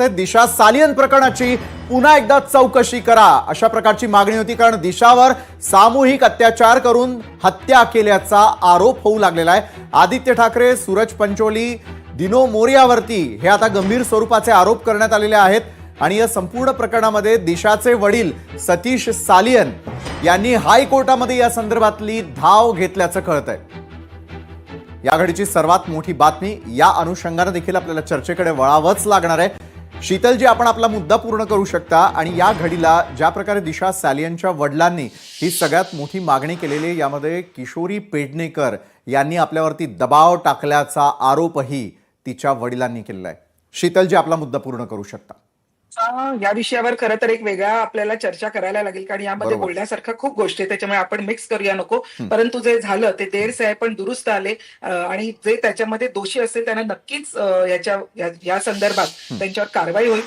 तर दिशा सालियन प्रकरणाची पुन्हा एकदा चौकशी करा अशा प्रकारची मागणी होती। कारण दिशावर सामूहिक अत्याचार करून हत्या केल्याचा आरोप होऊ लागलेला आहे। आदित्य ठाकरे, सूरज पंचोली, दिनो मोरियावरती हे आता गंभीर स्वरूपाचे आरोप करण्यात आलेले आहेत। आणि या संपूर्ण प्रकरणामध्ये दिशाचे वडील सतीश सालियन यांनी हायकोर्टामध्ये या संदर्भातली धाव घेतल्याचं कळतंय। या घडीची सर्वात मोठी बातमी या अनुषंगाने देखील आपल्याला चर्चेकडे वळावंच लागणार आहे। शीतलजी, आपण आपला मुद्दा पूर्ण करू शकता। आणि या घडीला ज्या प्रकारे दिशा सालियनच्या वडिलांनी ही सगळ्यात मोठी मागणी केलेली, यामध्ये किशोरी पेडणेकर यांनी आपल्यावरती दबाव टाकल्याचा आरोपही तिच्या वडिलांनी केलेला आहे। शीतलजी, आपला मुद्दा पूर्ण करू शकता। या विषयावर खरं तर एक वेगळा आपल्याला चर्चा करायला लागेल, कारण यामध्ये बरोबर। बोलण्यासारखं खूप गोष्टी आहेत, त्याच्यामुळे आपण मिक्स करूया नको। परंतु जे झालं ते देर से आहे पण दुरुस्त आले, आणि जे त्याच्यामध्ये दोषी असतील त्यांना नक्कीच या संदर्भात त्यांच्यावर कारवाई होईल।